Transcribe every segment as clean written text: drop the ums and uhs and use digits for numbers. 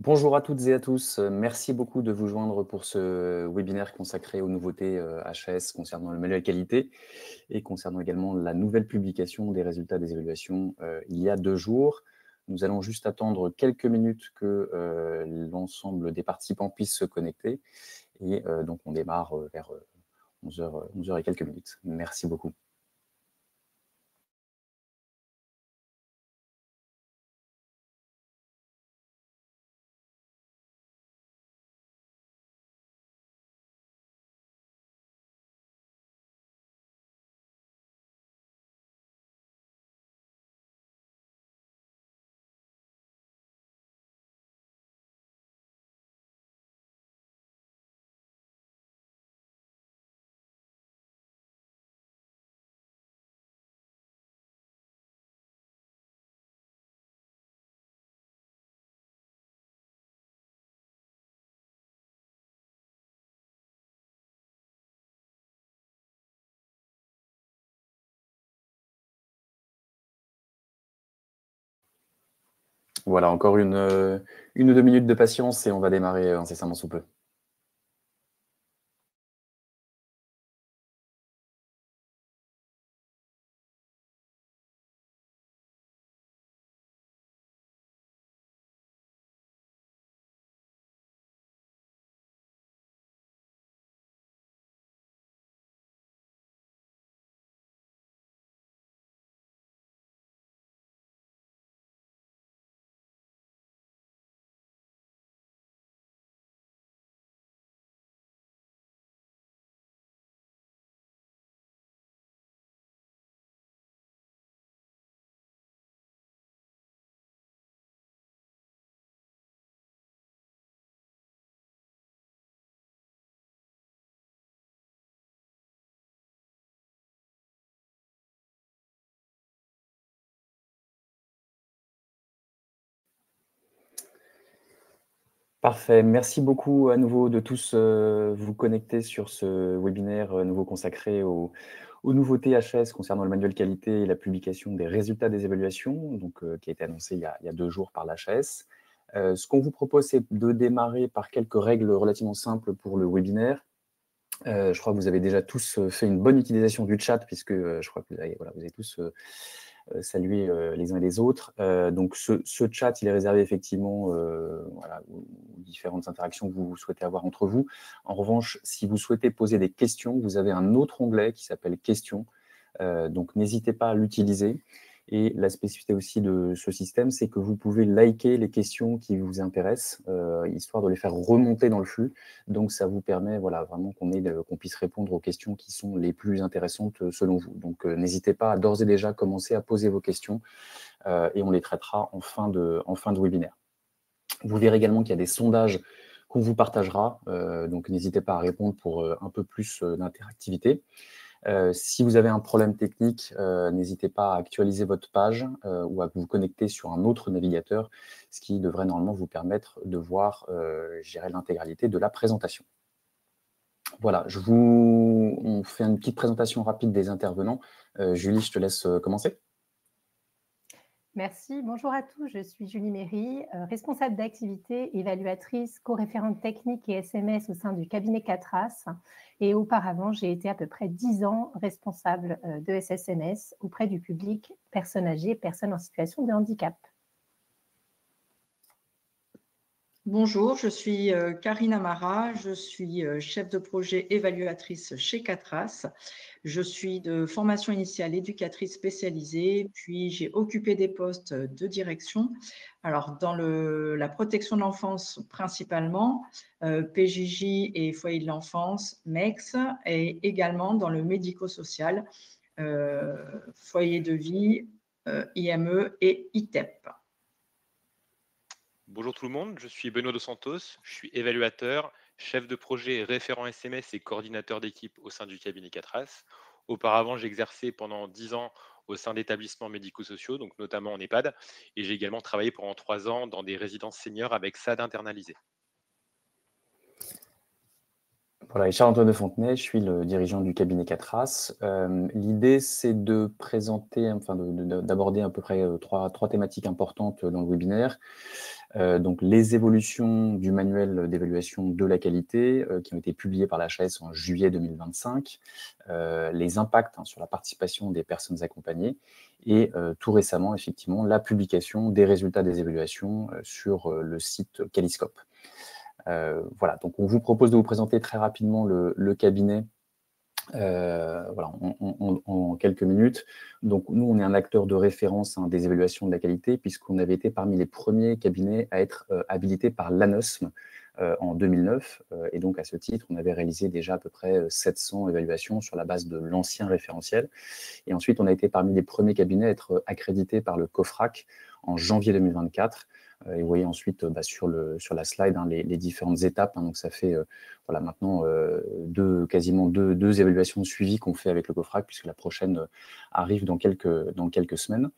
Bonjour à toutes et à tous. Merci beaucoup de vous joindre pour ce webinaire consacré aux nouveautés HAS concernant le manuel qualité et concernant également la nouvelle publication des résultats des évaluations il y a 2 jours. Nous allons juste attendre quelques minutes que l'ensemble des participants puissent se connecter et donc on démarre vers 11h, 11h et quelques minutes. Merci beaucoup. Voilà, encore une ou 2 minutes de patience et on va démarrer incessamment sous peu. Parfait. Merci beaucoup à nouveau de tous vous connecter sur ce webinaire nouveau consacré aux nouveautés HS concernant le manuel qualité et la publication des résultats des évaluations, donc, qui a été annoncé il y a 2 jours par l'HAS. Ce qu'on vous propose, c'est de démarrer par quelques règles relativement simples pour le webinaire. Je crois que vous avez déjà tous fait une bonne utilisation du chat puisque je crois que vous avez tous salué les uns et les autres. Donc ce chat, il est réservé effectivement aux différentes interactions que vous souhaitez avoir entre vous. En revanche, si vous souhaitez poser des questions, vous avez un autre onglet qui s'appelle Questions. Donc n'hésitez pas à l'utiliser. Et la spécificité aussi de ce système, c'est que vous pouvez liker les questions qui vous intéressent, histoire de les faire remonter dans le flux. Donc, ça vous permet vraiment qu'on puisse répondre aux questions qui sont les plus intéressantes selon vous. Donc, n'hésitez pas à d'ores et déjà commencer à poser vos questions et on les traitera en fin de webinaire. Vous verrez également qu'il y a des sondages qu'on vous partagera, donc n'hésitez pas à répondre pour un peu plus d'interactivité. Si vous avez un problème technique, n'hésitez pas à actualiser votre page ou à vous connecter sur un autre navigateur, ce qui devrait normalement vous permettre de voir l'intégralité de la présentation. Voilà, on fait une petite présentation rapide des intervenants. Julie, je te laisse commencer. Merci, bonjour à tous, je suis Julie Méry, responsable d'activité, évaluatrice, co-référente technique et SMS au sein du cabinet Catras. Et auparavant, j'ai été à peu près 10 ans responsable de SSMS auprès du public, personnes âgées, personnes en situation de handicap. Bonjour, je suis Karine Amara, je suis chef de projet évaluatrice chez Catras. Je suis de formation initiale éducatrice spécialisée, puis j'ai occupé des postes de direction. Alors, dans la protection de l'enfance principalement, PJJ et foyer de l'enfance, MEX, et également dans le médico-social, foyer de vie, IME et ITEP. Bonjour tout le monde, je suis Benoît Dos Santos, je suis évaluateur, chef de projet, référent SMS et coordinateur d'équipe au sein du cabinet Catras. Auparavant, j'ai exercé pendant 10 ans au sein d'établissements médico-sociaux, donc notamment en EHPAD, et j'ai également travaillé pendant 3 ans dans des résidences seniors avec SAD internalisé. Voilà, et Charles-Antoine de Fontenay, je suis le dirigeant du cabinet Catras. L'idée, c'est de présenter, enfin d'aborder à peu près trois thématiques importantes dans le webinaire. Donc, les évolutions du manuel d'évaluation de la qualité qui ont été publiées par la HAS en juillet 2025, les impacts sur la participation des personnes accompagnées et tout récemment, effectivement, la publication des résultats des évaluations sur le site Qualiscope. Voilà, donc on vous propose de vous présenter très rapidement le cabinet voilà, en quelques minutes. Donc, nous, on est un acteur de référence des évaluations de la qualité, puisqu'on avait été parmi les premiers cabinets à être habilités par l'ANOSM en 2009. Et donc, à ce titre, on avait réalisé déjà à peu près 700 évaluations sur la base de l'ancien référentiel. Et ensuite, on a été parmi les premiers cabinets à être accrédités par le COFRAC en janvier 2024. Et vous voyez ensuite sur la slide les différentes étapes. Donc, ça fait voilà, maintenant quasiment deux évaluations suivies qu'on fait avec le COFRAC, puisque la prochaine arrive dans quelques semaines.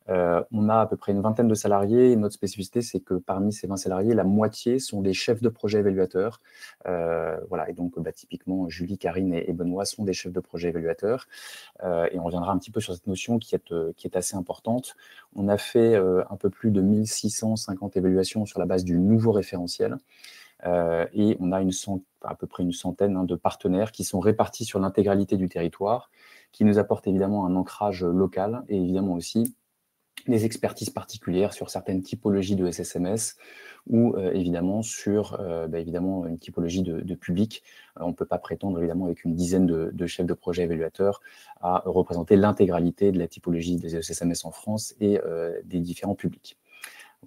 On a à peu près une vingtaine de salariés. Et notre spécificité, c'est que parmi ces 20 salariés, la moitié sont des chefs de projet évaluateurs. Voilà, et donc typiquement, Julie, Karine et Benoît sont des chefs de projet évaluateurs. Et on reviendra un petit peu sur cette notion qui est assez importante. On a fait un peu plus de 1650 évaluations sur la base du nouveau référentiel. Et on a à peu près une centaine de partenaires qui sont répartis sur l'intégralité du territoire, qui nous apportent évidemment un ancrage local et évidemment aussi des expertises particulières sur certaines typologies de SSMS ou évidemment sur évidemment une typologie de public. On ne peut pas prétendre évidemment avec une dizaine de chefs de projet évaluateurs à représenter l'intégralité de la typologie des SSMS en France et des différents publics.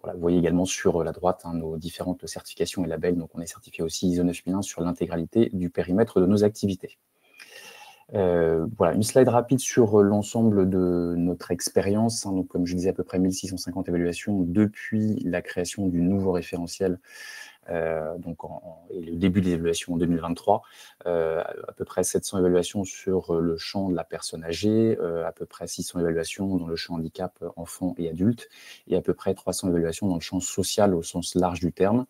Voilà, vous voyez également sur la droite nos différentes certifications et labels. Donc on est certifié aussi ISO 9001 sur l'intégralité du périmètre de nos activités. Voilà, une slide rapide sur l'ensemble de notre expérience. Donc, comme je disais, à peu près 1650 évaluations depuis la création du nouveau référentiel et le début des évaluations en 2023. À peu près 700 évaluations sur le champ de la personne âgée, à peu près 600 évaluations dans le champ handicap enfants et adultes, et à peu près 300 évaluations dans le champ social au sens large du terme.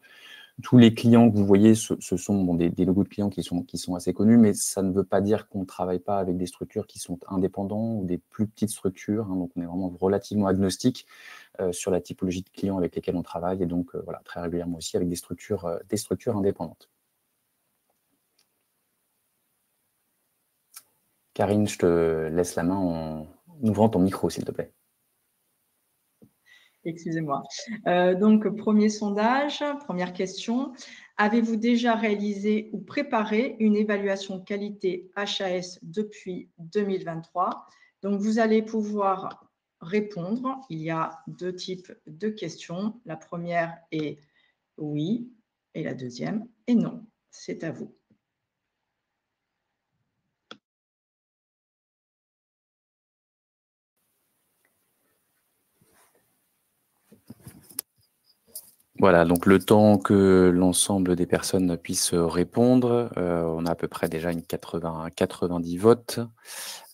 Tous les clients que vous voyez, ce sont des logos de clients qui sont assez connus, mais ça ne veut pas dire qu'on ne travaille pas avec des structures qui sont indépendantes ou des plus petites structures. Donc, on est vraiment relativement agnostique sur la typologie de clients avec lesquels on travaille et donc voilà, très régulièrement aussi avec des structures indépendantes. Karine, je te laisse la main en ouvrant ton micro, s'il te plaît. Excusez-moi. Donc, premier sondage, première question. Avez-vous déjà réalisé ou préparé une évaluation qualité HAS depuis 2023? Donc, vous allez pouvoir répondre. Il y a deux types de questions. La première est oui et la deuxième est non. C'est à vous. Voilà, donc le temps que l'ensemble des personnes puissent répondre, on a à peu près déjà 90 votes.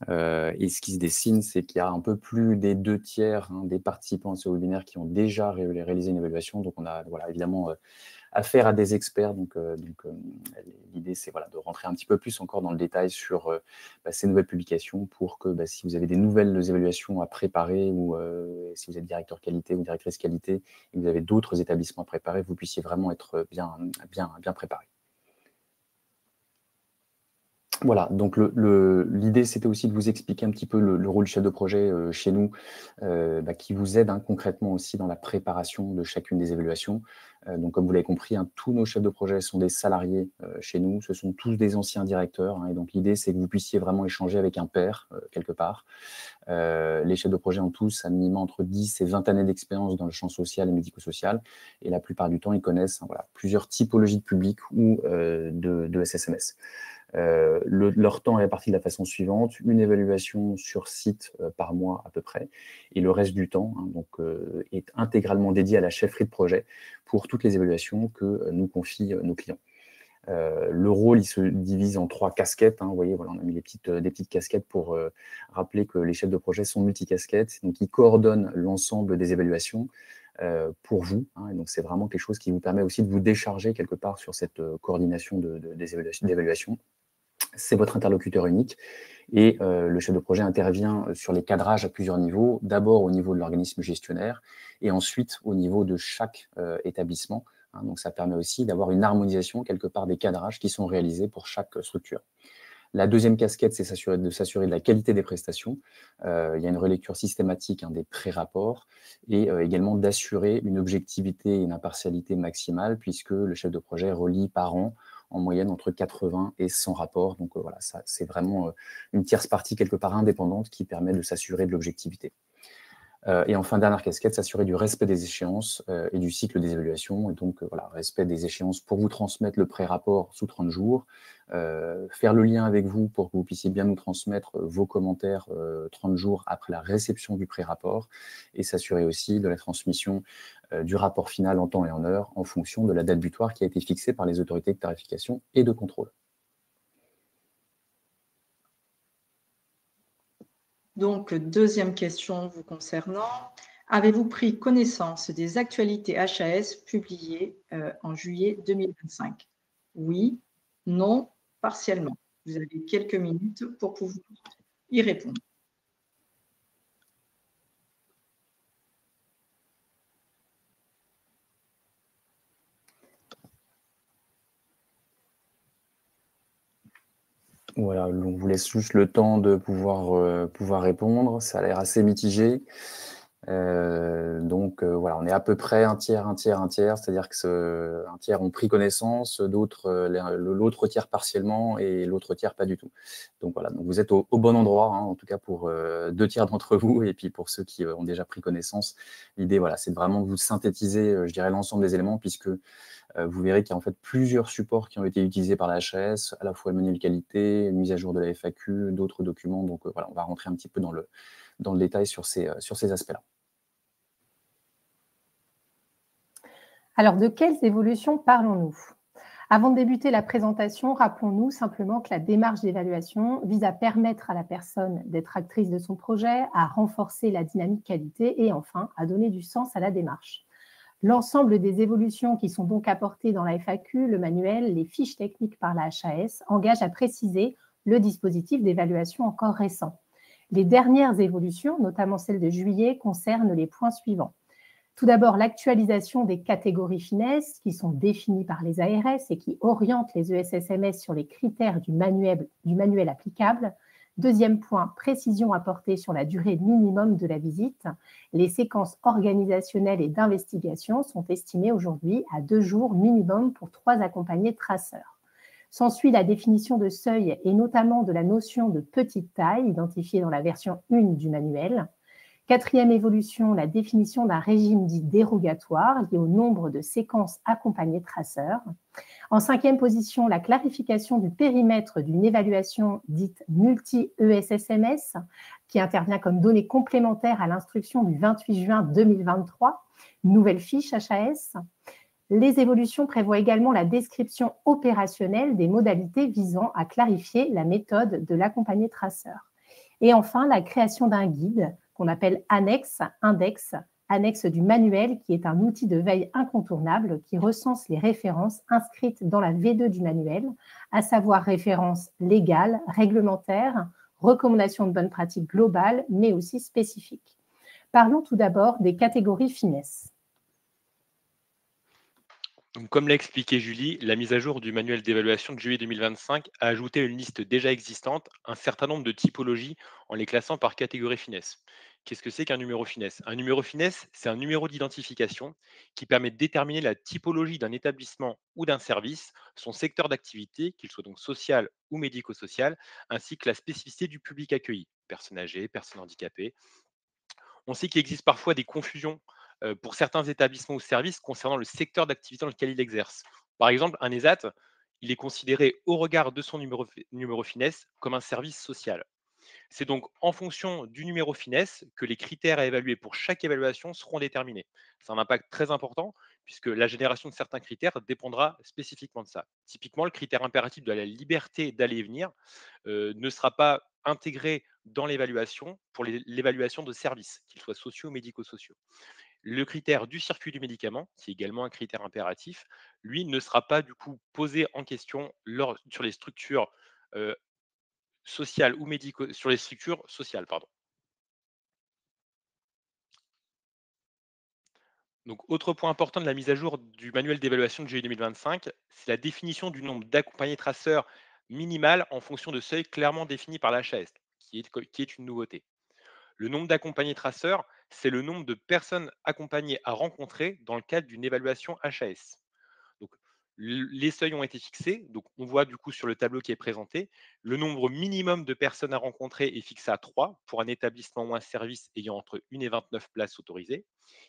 Et ce qui se dessine, c'est qu'il y a un peu plus des 2/3 des participants à ce webinaire qui ont déjà réalisé une évaluation. Donc, on a évidemment affaire à des experts. Donc l'idée, c'est de rentrer un petit peu plus encore dans le détail sur ces nouvelles publications pour que si vous avez des nouvelles évaluations à préparer ou si vous êtes directeur qualité ou directrice qualité et que vous avez d'autres établissements à préparer, vous puissiez vraiment être bien préparé. Voilà, donc l'idée, c'était aussi de vous expliquer un petit peu le rôle du chef de projet chez nous, qui vous aide concrètement aussi dans la préparation de chacune des évaluations. Donc, comme vous l'avez compris, tous nos chefs de projet sont des salariés chez nous, ce sont tous des anciens directeurs, et donc l'idée, c'est que vous puissiez vraiment échanger avec un pair, quelque part. Les chefs de projet ont tous à minimum entre 10 et 20 années d'expérience dans le champ social et médico-social, et la plupart du temps, ils connaissent plusieurs typologies de public ou de SSMS. Leur temps est réparti de la façon suivante, une évaluation sur site par mois à peu près, et le reste du temps est intégralement dédié à la chefferie de projet pour toutes les évaluations que nous confient nos clients. Le rôle, il se divise en 3 casquettes. Vous voyez, on a mis des petites casquettes pour rappeler que les chefs de projet sont multicasquettes, donc ils coordonnent l'ensemble des évaluations. pour vous, hein. Et donc, c'est vraiment quelque chose qui vous permet aussi de vous décharger quelque part sur cette coordination d'évaluation. C'est votre interlocuteur unique et le chef de projet intervient sur les cadrages à plusieurs niveaux. D'abord au niveau de l'organisme gestionnaire et ensuite au niveau de chaque établissement, hein. Donc, ça permet aussi d'avoir une harmonisation quelque part des cadrages qui sont réalisés pour chaque structure. La deuxième casquette, c'est de s'assurer de la qualité des prestations. Il y a une relecture systématique, hein, des pré-rapports et également d'assurer une objectivité et une impartialité maximale puisque le chef de projet relie par an en moyenne entre 80 et 100 rapports. Donc voilà, ça, c'est vraiment une tierce partie quelque part indépendante qui permet de s'assurer de l'objectivité. Et enfin, dernière casquette, s'assurer du respect des échéances et du cycle des évaluations. Et donc, voilà, respect des échéances pour vous transmettre le pré-rapport sous 30 jours, faire le lien avec vous pour que vous puissiez bien nous transmettre vos commentaires 30 jours après la réception du pré-rapport et s'assurer aussi de la transmission du rapport final en temps et en heure en fonction de la date butoir qui a été fixée par les autorités de tarification et de contrôle. Donc, deuxième question vous concernant. Avez-vous pris connaissance des actualités HAS publiées en juillet 2025? Oui, non, partiellement. Vous avez quelques minutes pour pouvoir y répondre. Voilà, on vous laisse juste le temps de pouvoir répondre. Ça a l'air assez mitigé. Donc voilà, on est à peu près un tiers, c'est-à-dire que un tiers ont pris connaissance, d'autres, l'autre tiers partiellement et l'autre tiers pas du tout. Donc voilà, donc vous êtes au bon endroit, hein, en tout cas pour 2 tiers d'entre vous, et puis pour ceux qui ont déjà pris connaissance, l'idée, voilà, c'est vraiment de vous synthétiser, je dirais, l'ensemble des éléments, puisque vous verrez qu'il y a en fait plusieurs supports qui ont été utilisés par la HAS, à la fois le manuel qualité, une mise à jour de la FAQ, d'autres documents. Donc voilà, on va rentrer un petit peu dans le détail sur ces aspects-là. Alors, de quelles évolutions parlons-nous? Avant de débuter la présentation, rappelons-nous simplement que la démarche d'évaluation vise à permettre à la personne d'être actrice de son projet, à renforcer la dynamique qualité et enfin à donner du sens à la démarche. L'ensemble des évolutions qui sont donc apportées dans la FAQ, le manuel, les fiches techniques par la HAS engagent à préciser le dispositif d'évaluation encore récent. Les dernières évolutions, notamment celle de juillet, concernent les points suivants. Tout d'abord, l'actualisation des catégories FINES qui sont définies par les ARS et qui orientent les ESSMS sur les critères du manuel applicable. Deuxième point, précision apportée sur la durée minimum de la visite. Les séquences organisationnelles et d'investigation sont estimées aujourd'hui à 2 jours minimum pour 3 accompagnés traceurs. S'ensuit la définition de seuil et notamment de la notion de petite taille identifiée dans la version 1 du manuel. Quatrième évolution, la définition d'un régime dit dérogatoire lié au nombre de séquences accompagnées traceurs. En cinquième position, la clarification du périmètre d'une évaluation dite multi-ESSMS qui intervient comme donnée complémentaire à l'instruction du 28 juin 2023, nouvelle fiche HAS. Les évolutions prévoient également la description opérationnelle des modalités visant à clarifier la méthode de l'accompagné traceur. Et enfin, la création d'un guide qu'on appelle annexe du manuel, qui est un outil de veille incontournable qui recense les références inscrites dans la V2 du manuel, à savoir références légales, réglementaires, recommandations de bonnes pratiques globales, mais aussi spécifiques. Parlons tout d'abord des catégories FINES. Donc, comme l'a expliqué Julie, la mise à jour du manuel d'évaluation de juillet 2025 a ajouté une liste déjà existante, un certain nombre de typologies en les classant par catégorie finesse. Qu'est-ce que c'est qu'un numéro finesse? Un numéro finesse, c'est un numéro d'identification qui permet de déterminer la typologie d'un établissement ou d'un service, son secteur d'activité, qu'il soit donc social ou médico-social, ainsi que la spécificité du public accueilli, personnes âgées, personnes handicapées. On sait qu'il existe parfois des confusions pour certains établissements ou services concernant le secteur d'activité dans lequel il exerce. Par exemple, un ESAT, il est considéré au regard de son numéro finesse comme un service social. C'est donc en fonction du numéro finesse que les critères à évaluer pour chaque évaluation seront déterminés. C'est un impact très important puisque la génération de certains critères dépendra spécifiquement de ça. Typiquement, le critère impératif de la liberté d'aller et venir ne sera pas intégré dans l'évaluation pour l'évaluation de services, qu'ils soient sociaux ou médico-sociaux. Le critère du circuit du médicament, qui est également un critère impératif, lui ne sera pas du coup posé en question sur les structures sociales ou médicaux, sur les structures sociales, pardon. Donc, autre point important de la mise à jour du manuel d'évaluation de GE 2025, c'est la définition du nombre d'accompagnés traceurs minimal en fonction de seuils clairement définis par l'HAS, qui est une nouveauté. Le nombre d'accompagnés traceurs, c'est le nombre de personnes accompagnées à rencontrer dans le cadre d'une évaluation HAS. Donc, les seuils ont été fixés. Donc, on voit du coup sur le tableau qui est présenté, le nombre minimum de personnes à rencontrer est fixé à 3 pour un établissement ou un service ayant entre 1 et 29 places autorisées.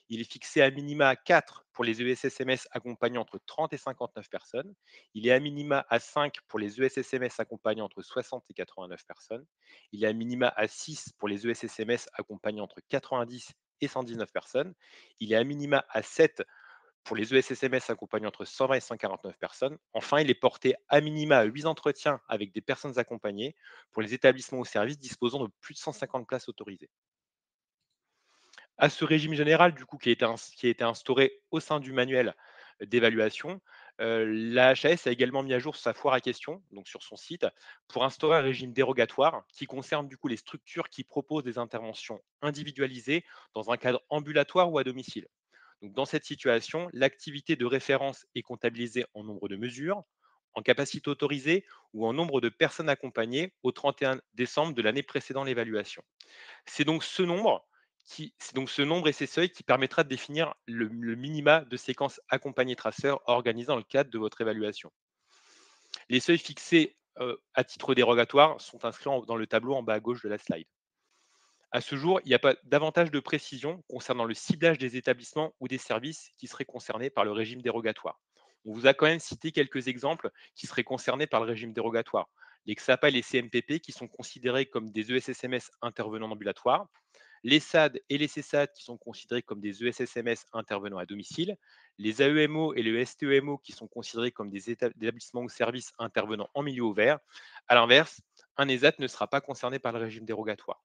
Il est fixé à minima à 4 pour les ESSMS accompagnant entre 30 et 59 personnes. Il est à minima à 5 pour les ESSMS accompagnant entre 60 et 89 personnes. Il est à minima à 6 pour les ESSMS accompagnant entre 90 et 119 personnes. Il est à minima à 7 pour les ESSMS accompagnant entre 120 et 149 personnes. Enfin, il est porté à minima à 8 entretiens avec des personnes accompagnées pour les établissements ou services disposant de plus de 150 places autorisées. À ce régime général, du coup, qui a été instauré au sein du manuel d'évaluation, la HAS a également mis à jour sa foire à questions, donc sur son site, pour instaurer un régime dérogatoire qui concerne du coup les structures qui proposent des interventions individualisées dans un cadre ambulatoire ou à domicile. Donc, dans cette situation, l'activité de référence est comptabilisée en nombre de mesures, en capacité autorisée ou en nombre de personnes accompagnées au 31 décembre de l'année précédant l'évaluation. C'est donc ce nombre et ces seuils qui permettra de définir le minima de séquences accompagnées traceurs organisées dans le cadre de votre évaluation. Les seuils fixés à titre dérogatoire sont inscrits dans le tableau en bas à gauche de la slide. À ce jour, il n'y a pas davantage de précision concernant le ciblage des établissements ou des services qui seraient concernés par le régime dérogatoire. On vous a quand même cité quelques exemples qui seraient concernés par le régime dérogatoire. Les XAPA et les CMPP qui sont considérés comme des ESSMS intervenant en ambulatoire, les SAD et les CSAD qui sont considérés comme des ESSMS intervenant à domicile, les AEMO et le STEMO qui sont considérés comme des établissements ou services intervenant en milieu ouvert. À l'inverse, un ESAT ne sera pas concerné par le régime dérogatoire.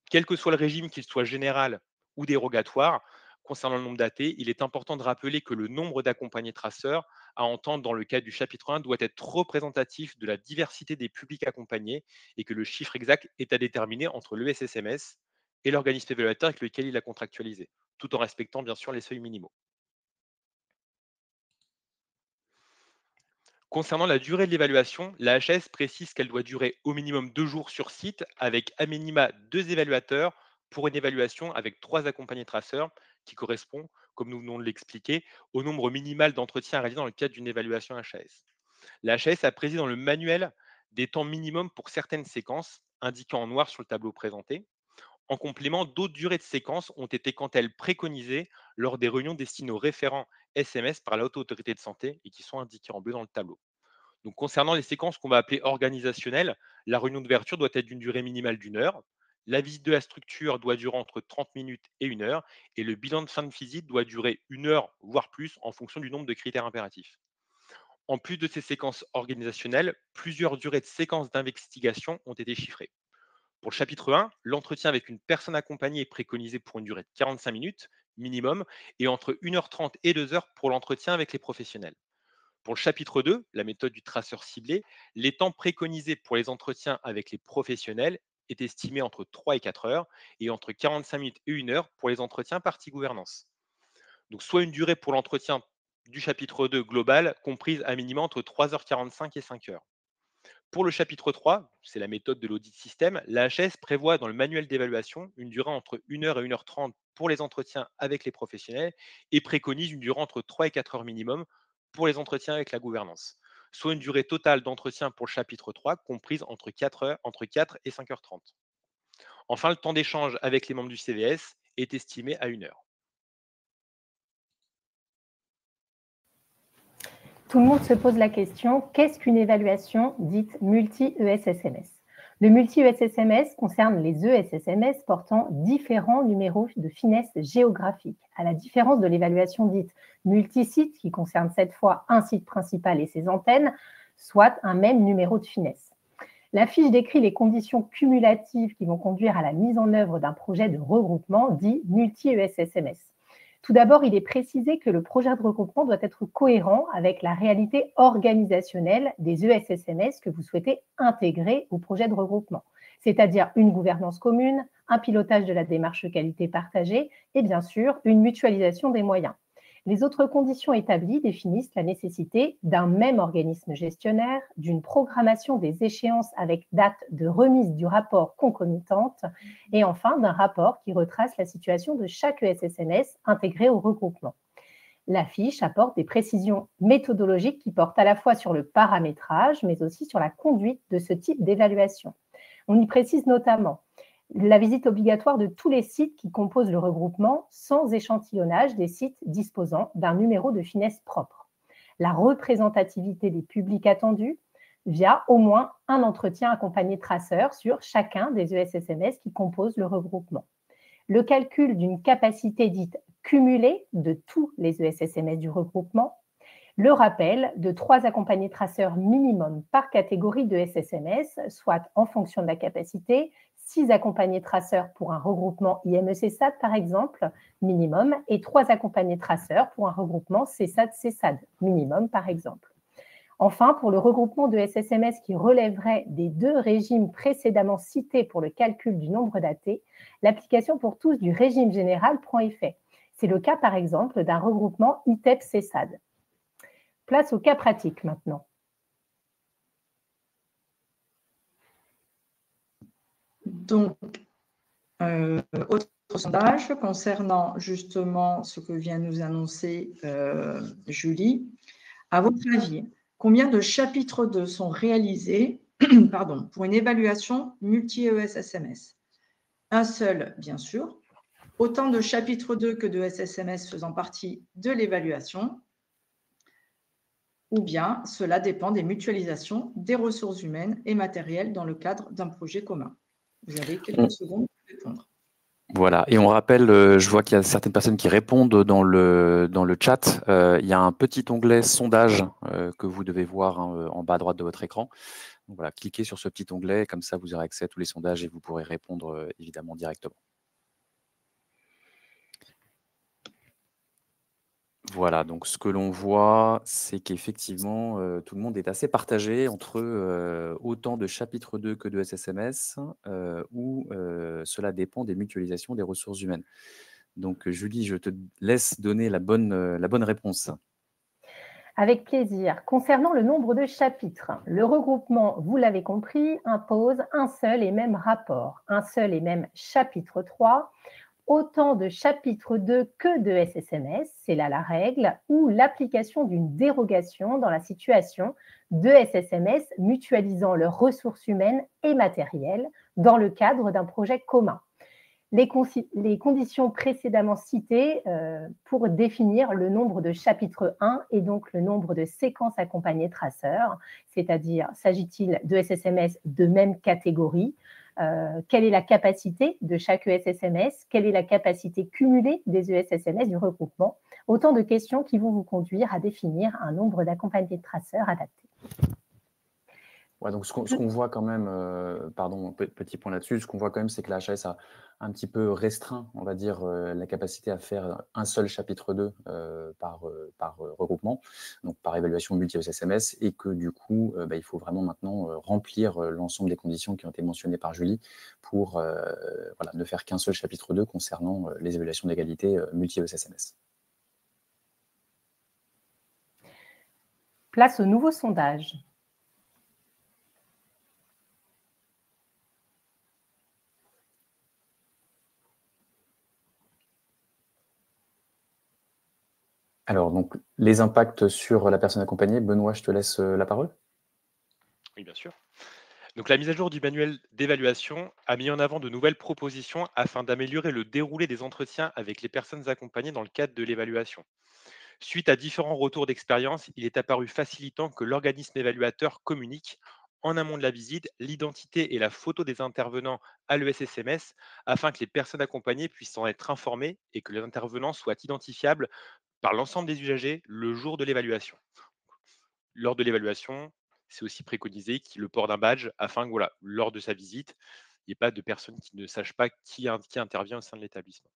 Quel que soit le régime, qu'il soit général ou dérogatoire, concernant le nombre d'AT, il est important de rappeler que le nombre d'accompagnés traceurs à entendre dans le cadre du chapitre 1 doit être représentatif de la diversité des publics accompagnés et que le chiffre exact est à déterminer entre l'ESSMS et l'organisme évaluateur avec lequel il a contractualisé, tout en respectant bien sûr les seuils minimaux. Concernant la durée de l'évaluation, la HAS précise qu'elle doit durer au minimum 2 jours sur site avec à minima 2 évaluateurs pour une évaluation avec 3 accompagnés traceurs qui correspond, comme nous venons de l'expliquer, au nombre minimal d'entretiens réalisés dans le cadre d'une évaluation HAS. La HAS a précisé dans le manuel des temps minimums pour certaines séquences, indiquant en noir sur le tableau présenté. En complément, d'autres durées de séquences ont été quant à elles préconisées lors des réunions destinées aux référents SMS par la Haute Autorité de Santé et qui sont indiquées en bleu dans le tableau. Donc, concernant les séquences qu'on va appeler organisationnelles, la réunion d'ouverture doit être d'une durée minimale d'1 heure. La visite de la structure doit durer entre 30 minutes et 1 heure. Et le bilan de fin de visite doit durer 1 heure, voire plus, en fonction du nombre de critères impératifs. En plus de ces séquences organisationnelles, plusieurs durées de séquences d'investigation ont été chiffrées. Pour le chapitre 1, l'entretien avec une personne accompagnée est préconisé pour une durée de 45 minutes minimum et entre 1h30 et 2 heures pour l'entretien avec les professionnels. Pour le chapitre 2, la méthode du traceur ciblé, les temps préconisés pour les entretiens avec les professionnels est estimé entre 3 et 4 heures et entre 45 minutes et 1 heure pour les entretiens partie gouvernance. Donc soit une durée pour l'entretien du chapitre 2 global comprise à minimum entre 3h45 et 5 heures. Pour le chapitre 3, c'est la méthode de l'audit système, la HS prévoit dans le manuel d'évaluation une durée entre 1 heure et 1h30 pour les entretiens avec les professionnels et préconise une durée entre 3 et 4 heures minimum pour les entretiens avec la gouvernance, soit une durée totale d'entretien pour le chapitre 3 comprise entre 4 et 5h30. Enfin, le temps d'échange avec les membres du CVS est estimé à 1 heure. Tout le monde se pose la question, qu'est-ce qu'une évaluation dite multi-ESSMS? Le multi-ESSMS concerne les ESSMS portant différents numéros de finesse géographique, à la différence de l'évaluation dite multi-site qui concerne cette fois un site principal et ses antennes, soit un même numéro de finesse. La fiche décrit les conditions cumulatives qui vont conduire à la mise en œuvre d'un projet de regroupement dit multi-ESSMS. Tout d'abord, il est précisé que le projet de regroupement doit être cohérent avec la réalité organisationnelle des ESSMS que vous souhaitez intégrer au projet de regroupement, c'est-à-dire une gouvernance commune, un pilotage de la démarche qualité partagée et bien sûr une mutualisation des moyens. Les autres conditions établies définissent la nécessité d'un même organisme gestionnaire, d'une programmation des échéances avec date de remise du rapport concomitante et enfin d'un rapport qui retrace la situation de chaque ESSMS intégré au regroupement. La fiche apporte des précisions méthodologiques qui portent à la fois sur le paramétrage, mais aussi sur la conduite de ce type d'évaluation. On y précise notamment la visite obligatoire de tous les sites qui composent le regroupement sans échantillonnage des sites disposant d'un numéro de finesse propre. La représentativité des publics attendus via au moins un entretien accompagné de traceurs sur chacun des ESSMS qui composent le regroupement. Le calcul d'une capacité dite cumulée de tous les ESSMS du regroupement, le rappel de 3 accompagnés traceurs minimum par catégorie de SSMS, soit en fonction de la capacité, 6 accompagnés traceurs pour un regroupement IME-CESAD par exemple, minimum, et 3 accompagnés traceurs pour un regroupement CESAD-CESAD, minimum par exemple. Enfin, pour le regroupement de SSMS qui relèverait des 2 régimes précédemment cités pour le calcul du nombre d'AT, l'application pour tous du régime général prend effet. C'est le cas par exemple d'un regroupement ITEP-CESAD. Place au cas pratique maintenant. Donc, autre sondage concernant justement ce que vient nous annoncer Julie. À votre avis, combien de chapitres 2 sont réalisés pour une évaluation multi-ESSMS? Un seul, bien sûr. Autant de chapitres 2 que de SSMS faisant partie de l'évaluation, ou bien cela dépend des mutualisations des ressources humaines et matérielles dans le cadre d'un projet commun. Vous avez quelques secondes pour répondre. Voilà, et on rappelle, je vois qu'il y a certaines personnes qui répondent dans le chat. Il y a un petit onglet sondage que vous devez voir en bas à droite de votre écran. Donc voilà, cliquez sur ce petit onglet, comme ça vous aurez accès à tous les sondages et vous pourrez répondre évidemment directement. Voilà, donc ce que l'on voit, c'est qu'effectivement, tout le monde est assez partagé entre autant de chapitre 2 que de SSMS, où cela dépend des mutualisations des ressources humaines. Donc Julie, je te laisse donner la bonne réponse. Avec plaisir. Concernant le nombre de chapitres, le regroupement, vous l'avez compris, impose un seul et même rapport, un seul et même chapitre 3, autant de chapitres 2 que de SSMS, c'est là la règle, ou l'application d'une dérogation dans la situation de SSMS mutualisant leurs ressources humaines et matérielles dans le cadre d'un projet commun. Les conditions précédemment citées pour définir le nombre de chapitres 1 et donc le nombre de séquences accompagnées traceurs, c'est-à-dire s'agit-il de SSMS de même catégorie, quelle est la capacité de chaque ESSMS, quelle est la capacité cumulée des ESSMS du regroupement, autant de questions qui vont vous conduire à définir un nombre d'accompagnés de traceurs adapté. Ouais, donc ce qu'on voit quand même, pardon, petit point là-dessus, ce qu'on voit quand même, c'est que la HAS a un petit peu restreint, on va dire, la capacité à faire un seul chapitre 2 par regroupement, donc par évaluation multi-ESSMS, et que du coup, il faut vraiment maintenant remplir l'ensemble des conditions qui ont été mentionnées par Julie pour voilà, ne faire qu'un seul chapitre 2 concernant les évaluations d'égalité multi-ESSMS. Place au nouveau sondage. Alors, donc, les impacts sur la personne accompagnée. Benoît, je te laisse la parole. Oui, bien sûr. Donc, la mise à jour du manuel d'évaluation a mis en avant de nouvelles propositions afin d'améliorer le déroulé des entretiens avec les personnes accompagnées dans le cadre de l'évaluation. Suite à différents retours d'expérience, il est apparu facilitant que l'organisme évaluateur communique en amont de la visite l'identité et la photo des intervenants à l'ESSMS afin que les personnes accompagnées puissent en être informées et que les intervenants soient identifiables par l'ensemble des usagers le jour de l'évaluation. Lors de l'évaluation, c'est aussi préconisé qu'il le port d'un badge afin que voilà, lors de sa visite, il n'y ait pas de personnes qui ne sachent pas qui intervient au sein de l'établissement.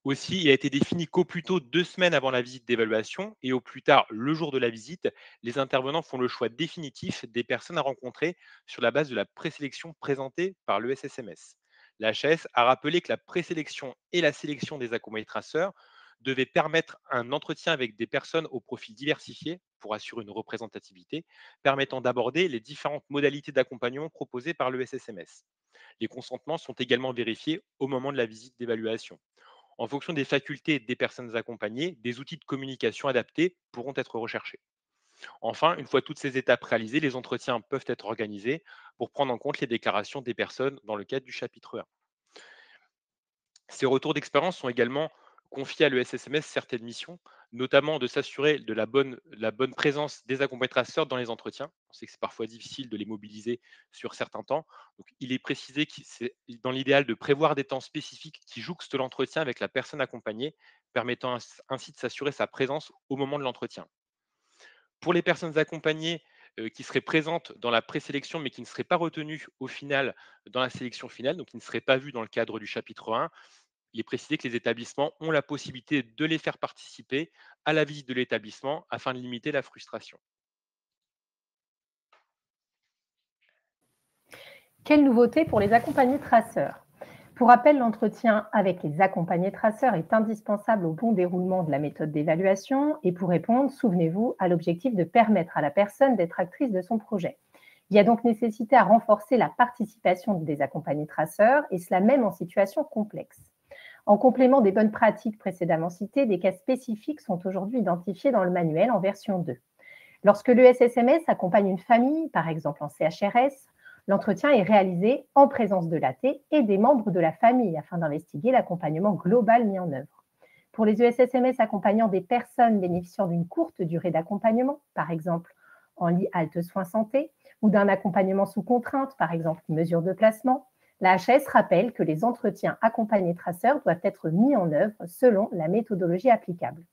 Aussi, il a été défini qu'au plus tôt 2 semaines avant la visite d'évaluation et au plus tard le jour de la visite, les intervenants font le choix définitif des personnes à rencontrer sur la base de la présélection présentée par le SSMS. La HAS a rappelé que la présélection et la sélection des accompagnés traceurs devaient permettre un entretien avec des personnes au profil diversifié pour assurer une représentativité, permettant d'aborder les différentes modalités d'accompagnement proposées par le SSMS. Les consentements sont également vérifiés au moment de la visite d'évaluation. En fonction des facultés des personnes accompagnées, des outils de communication adaptés pourront être recherchés. Enfin, une fois toutes ces étapes réalisées, les entretiens peuvent être organisés pour prendre en compte les déclarations des personnes dans le cadre du chapitre 1. Ces retours d'expérience sont également confiés à l'ESSMS certaines missions, notamment de s'assurer de la bonne présence des accompagnés traceurs dans les entretiens. On sait que c'est parfois difficile de les mobiliser sur certains temps. Donc, il est précisé que c'est dans l'idéal de prévoir des temps spécifiques qui jouxtent l'entretien avec la personne accompagnée, permettant ainsi de s'assurer sa présence au moment de l'entretien. Pour les personnes accompagnées qui seraient présentes dans la présélection, mais qui ne seraient pas retenues au final dans la sélection finale, donc qui ne seraient pas vues dans le cadre du chapitre 1, il est précisé que les établissements ont la possibilité de les faire participer à la visite de l'établissement afin de limiter la frustration. Quelle nouveauté pour les accompagnés traceurs? Pour rappel, l'entretien avec les accompagnés traceurs est indispensable au bon déroulement de la méthode d'évaluation et pour répondre, souvenez-vous, à l'objectif de permettre à la personne d'être actrice de son projet. Il y a donc nécessité à renforcer la participation des accompagnés traceurs et cela même en situation complexe. En complément des bonnes pratiques précédemment citées, des cas spécifiques sont aujourd'hui identifiés dans le manuel en version 2. Lorsque l'ESSMS accompagne une famille, par exemple en CHRS, l'entretien est réalisé en présence de l'AT et des membres de la famille afin d'investiguer l'accompagnement global mis en œuvre. Pour les ESSMS accompagnant des personnes bénéficiant d'une courte durée d'accompagnement, par exemple en lit halte soins santé, ou d'un accompagnement sous contrainte, par exemple mesure de placement, la HAS rappelle que les entretiens accompagnés traceurs doivent être mis en œuvre selon la méthodologie applicable.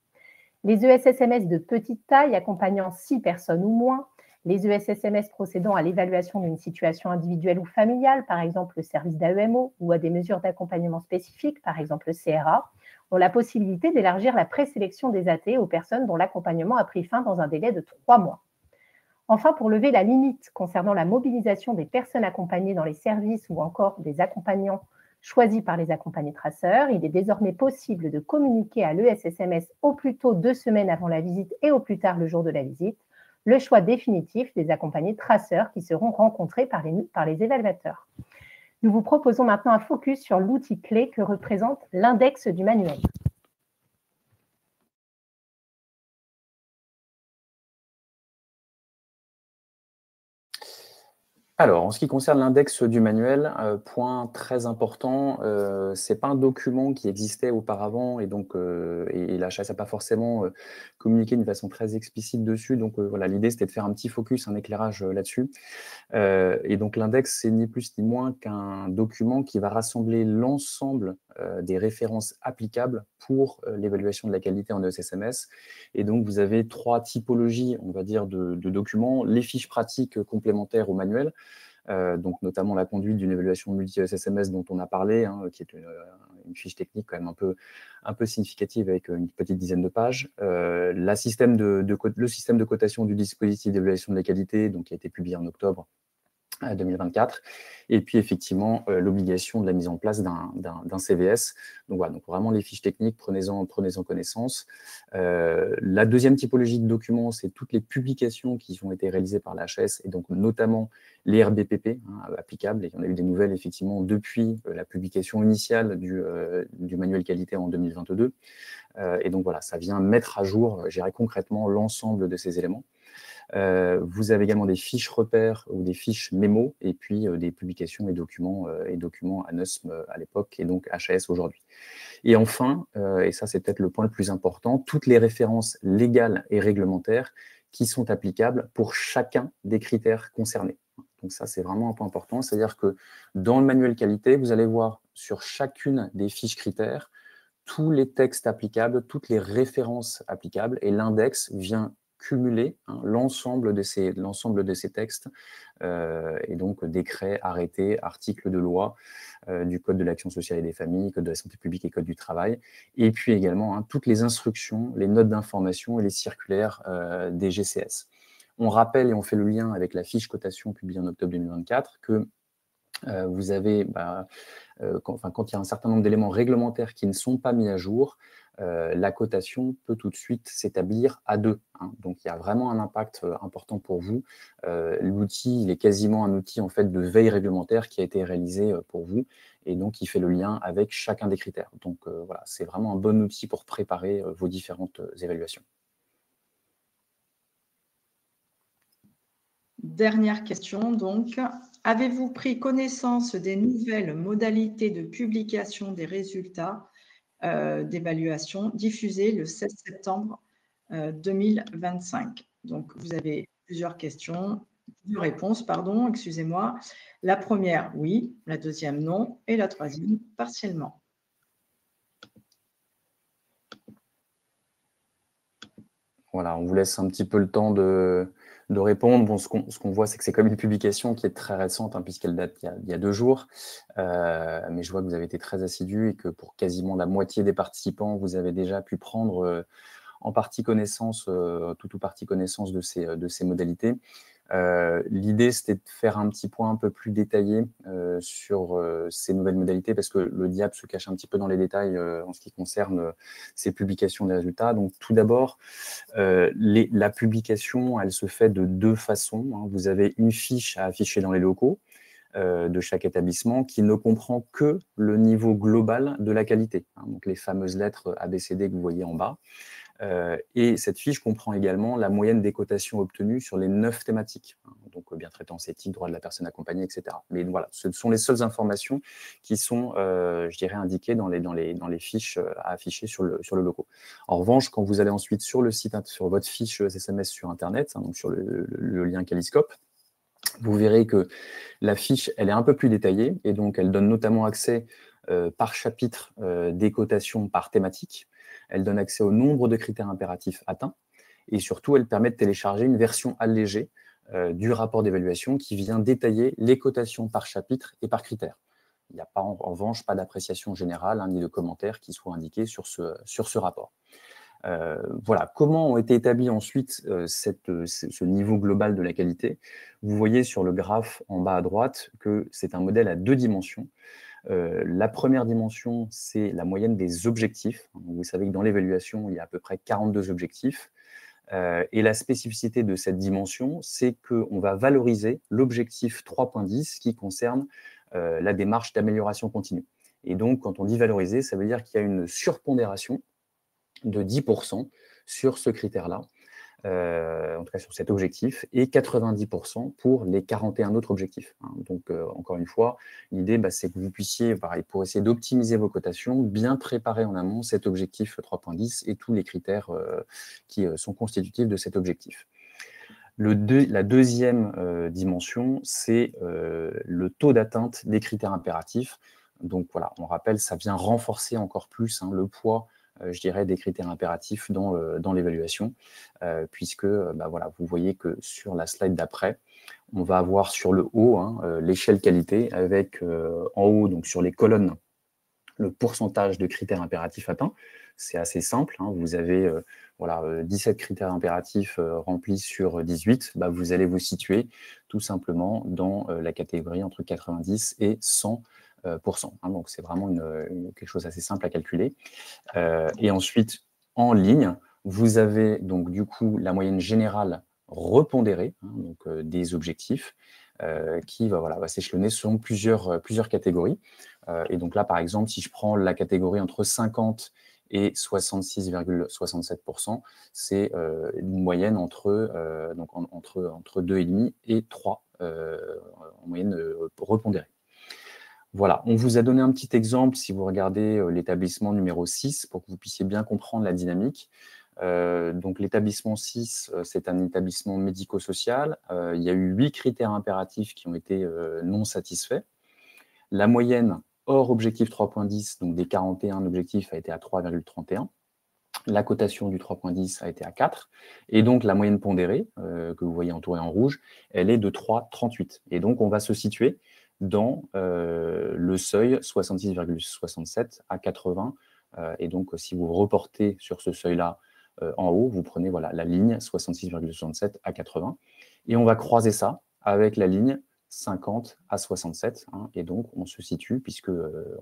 Les ESSMS de petite taille accompagnant 6 personnes ou moins, les ESSMS procédant à l'évaluation d'une situation individuelle ou familiale, par exemple le service d'AEMO, ou à des mesures d'accompagnement spécifiques, par exemple le CRA, ont la possibilité d'élargir la présélection des AT aux personnes dont l'accompagnement a pris fin dans un délai de 3 mois. Enfin, pour lever la limite concernant la mobilisation des personnes accompagnées dans les services ou encore des accompagnants choisis par les accompagnés traceurs, il est désormais possible de communiquer à l'ESSMS au plus tôt 2 semaines avant la visite et au plus tard le jour de la visite, le choix définitif des accompagnés traceurs qui seront rencontrés par les évaluateurs. Nous vous proposons maintenant un focus sur l'outil clé que représente l'index du manuel. Alors, en ce qui concerne l'index du manuel, point très important, c'est pas un document qui existait auparavant et donc et la HAS n'a pas forcément communiqué d'une façon très explicite dessus. Donc voilà, l'idée c'était de faire un petit focus, un éclairage là-dessus. Et donc l'index, c'est ni plus ni moins qu'un document qui va rassembler l'ensemble des références applicables pour l'évaluation de la qualité en ESSMS. Et donc vous avez 3 typologies, on va dire, de documents. Les fiches pratiques complémentaires au manuel, donc notamment la conduite d'une évaluation multi-ESSMS dont on a parlé, qui est une fiche technique quand même un peu significative avec une petite dizaine de pages. Le système de cotation du dispositif d'évaluation de la qualité, donc, qui a été publié en octobre 2024, et puis effectivement l'obligation de la mise en place d'un CVS. Donc voilà, donc vraiment les fiches techniques, prenez-en connaissance. La deuxième typologie de documents, c'est toutes les publications qui ont été réalisées par la HAS, et donc notamment les RBPP applicables, et il y en a eu des nouvelles effectivement depuis la publication initiale du manuel qualité en 2022. Et donc voilà, ça vient mettre à jour, je dirais concrètement, l'ensemble de ces éléments. Vous avez également des fiches repères ou des fiches mémo, et puis des publications et documents à NUSM à l'époque, et donc HAS aujourd'hui. Et enfin, et ça c'est peut-être le point le plus important, toutes les références légales et réglementaires qui sont applicables pour chacun des critères concernés. Donc ça, c'est vraiment un point important, c'est-à-dire que dans le manuel qualité, vous allez voir sur chacune des fiches critères tous les textes applicables, toutes les références applicables, et l'index vient cumuler l'ensemble de ces textes, et donc décrets, arrêtés, articles de loi, du Code de l'action sociale et des familles, Code de la santé publique et Code du travail, et puis également toutes les instructions, les notes d'information et les circulaires des GCS. On rappelle et on fait le lien avec la fiche cotation publiée en octobre 2024 que vous avez, quand il y a un certain nombre d'éléments réglementaires qui ne sont pas mis à jour, la cotation peut tout de suite s'établir à 2. Donc, il y a vraiment un impact important pour vous. L'outil, il est quasiment un outil en fait, de veille réglementaire qui a été réalisé pour vous et donc il fait le lien avec chacun des critères. Donc, voilà, c'est vraiment un bon outil pour préparer vos différentes évaluations. Dernière question, donc. Avez-vous pris connaissance des nouvelles modalités de publication des résultats d'évaluation diffusées le 16 septembre 2025? Donc, vous avez plusieurs réponses, pardon, excusez-moi. La première, oui. La deuxième, non. Et la troisième, partiellement. Voilà, on vous laisse un petit peu le temps de répondre. Bon, ce qu'on voit, c'est que c'est comme une publication qui est très récente, puisqu'elle date il y a 2 jours. Mais je vois que vous avez été très assidus et que pour quasiment la moitié des participants, vous avez déjà pu prendre en partie connaissance, tout ou partie connaissance de ces modalités. L'idée, c'était de faire un petit point un peu plus détaillé sur ces nouvelles modalités, parce que le diable se cache un petit peu dans les détails en ce qui concerne ces publications des résultats. Donc, tout d'abord, la publication, elle se fait de 2 façons. Vous avez une fiche à afficher dans les locaux de chaque établissement qui ne comprend que le niveau global de la qualité. Donc, les fameuses lettres ABCD que vous voyez en bas. Et cette fiche comprend également la moyenne des cotations obtenues sur les 9 thématiques, donc bientraitance éthique, droit de la personne accompagnée, etc. Mais voilà, ce sont les seules informations qui sont, je dirais, indiquées dans les fiches à afficher sur le logo. En revanche, quand vous allez ensuite sur le site, sur votre fiche SMS sur Internet, donc sur le lien Caliscope, vous verrez que la fiche, elle est un peu plus détaillée, et donc elle donne notamment accès par chapitre des cotations par thématique. Elle donne accès au nombre de critères impératifs atteints et surtout, elle permet de télécharger une version allégée du rapport d'évaluation qui vient détailler les cotations par chapitre et par critère. Il n'y a pas, en revanche, pas d'appréciation générale ni de commentaires qui soient indiqués sur ce rapport. Voilà, comment ont été établis ensuite ce niveau global de la qualité? Vous voyez sur le graphe en bas à droite que c'est un modèle à 2 dimensions. La première dimension, c'est la moyenne des objectifs. Vous savez que dans l'évaluation, il y a à peu près 42 objectifs. Et la spécificité de cette dimension, c'est qu'on va valoriser l'objectif 3.10 qui concerne la démarche d'amélioration continue. Et donc, quand on dit valoriser, ça veut dire qu'il y a une surpondération de 10% sur ce critère-là. En tout cas sur cet objectif, et 90% pour les 41 autres objectifs. Donc, encore une fois, l'idée, c'est que vous puissiez, pareil, pour essayer d'optimiser vos cotations, bien préparer en amont cet objectif 3.10 et tous les critères qui sont constitutifs de cet objectif. La deuxième dimension, c'est le taux d'atteinte des critères impératifs. Donc, voilà, on rappelle, ça vient renforcer encore plus le poids je dirais, des critères impératifs dans l'évaluation, puisque voilà, vous voyez que sur la slide d'après, on va avoir sur le haut l'échelle qualité avec en haut, donc sur les colonnes, le pourcentage de critères impératifs atteints. C'est assez simple. Vous avez 17 critères impératifs remplis sur 18. Vous allez vous situer tout simplement dans la catégorie entre 90 et 100%. Donc, c'est vraiment quelque chose d'assez simple à calculer. Et ensuite, en ligne, vous avez donc du coup la moyenne générale repondérée, donc des objectifs, qui va s'échelonner selon plusieurs catégories. Et donc là, par exemple, si je prends la catégorie entre 50 et 66,67%, c'est une moyenne entre 2,5 et 3 en moyenne repondérée. Voilà, on vous a donné un petit exemple si vous regardez l'établissement numéro 6 pour que vous puissiez bien comprendre la dynamique. Donc l'établissement 6, c'est un établissement médico-social. Il y a eu 8 critères impératifs qui ont été non satisfaits. La moyenne hors objectif 3.10, donc des 41 objectifs, a été à 3,31. La cotation du 3,10 a été à 4, et donc la moyenne pondérée, que vous voyez entourée en rouge, elle est de 3,38. Et donc, on va se situer dans le seuil 66,67 à 80. Et donc, si vous reportez sur ce seuil-là en haut, vous prenez voilà, la ligne 66,67 à 80. Et on va croiser ça avec la ligne 50 à 67. Et donc, on se situe, puisque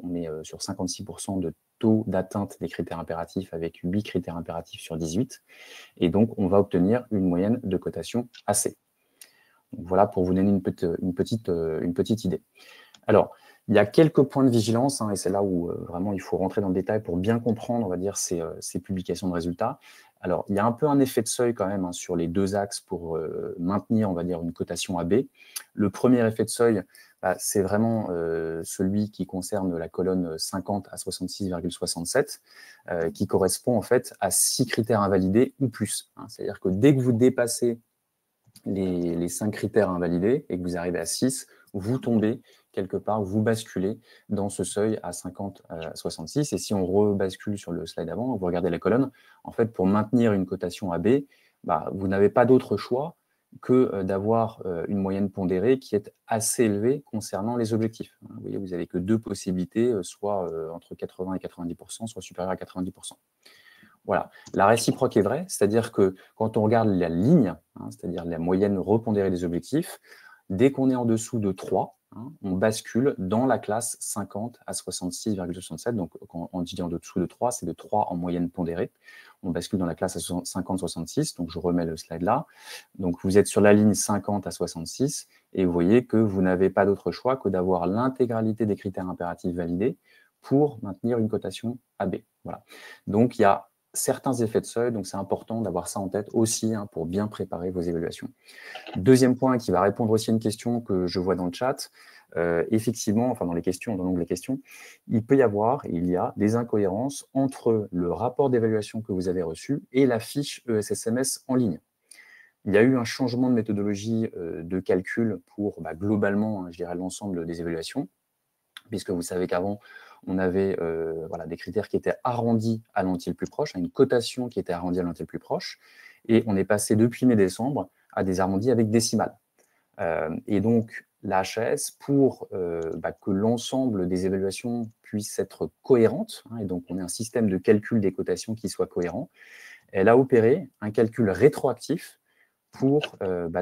on est sur 56% de taux d'atteinte des critères impératifs avec 8 critères impératifs sur 18. Et donc, on va obtenir une moyenne de cotation AC. Donc, voilà pour vous donner une petite idée. Alors, il y a quelques points de vigilance, et c'est là où vraiment il faut rentrer dans le détail pour bien comprendre, on va dire, ces publications de résultats. Alors, il y a un peu un effet de seuil quand même sur les deux axes pour maintenir, on va dire, une cotation AB. Le premier effet de seuil, c'est vraiment celui qui concerne la colonne 50 à 66,67, qui correspond en fait à 6 critères invalidés ou plus. C'est-à-dire que dès que vous dépassez les 5 critères invalidés et que vous arrivez à 6, vous tombez quelque part, vous basculez dans ce seuil à 50 à 66. Et si on rebascule sur le slide d'avant, vous regardez la colonne, en fait, pour maintenir une cotation AB, vous n'avez pas d'autre choix que d'avoir une moyenne pondérée qui est assez élevée concernant les objectifs. Vous voyez, vous n'avez que deux possibilités, soit entre 80 et 90%, soit supérieur à 90%. Voilà. La réciproque est vraie, c'est-à-dire que quand on regarde la ligne, c'est-à-dire la moyenne repondérée des objectifs, dès qu'on est en dessous de 3, on bascule dans la classe 50 à 66,67. Donc, quand on dit en dessous de 3, c'est de 3 en moyenne pondérée. On bascule dans la classe à 50-66. Donc, je remets le slide là. Donc, vous êtes sur la ligne 50 à 66 et vous voyez que vous n'avez pas d'autre choix que d'avoir l'intégralité des critères impératifs validés pour maintenir une cotation AB. Voilà. Donc, il y a certains effets de seuil, donc c'est important d'avoir ça en tête aussi pour bien préparer vos évaluations. Deuxième point qui va répondre aussi à une question que je vois dans le chat, effectivement, enfin dans les questions, dans l'onglet questions, il y a des incohérences entre le rapport d'évaluation que vous avez reçu et la fiche ESSMS en ligne. Il y a eu un changement de méthodologie de calcul pour globalement, je dirais, l'ensemble des évaluations, puisque vous savez qu'avant, on avait des critères qui étaient arrondis à l'entier le plus proche, une cotation qui était arrondie à l'entier le plus proche, et on est passé depuis mai-décembre à des arrondis avec décimales. Et donc, la HAS, pour que l'ensemble des évaluations puissent être cohérentes, et donc on ait un système de calcul des cotations qui soit cohérent, elle a opéré un calcul rétroactif pour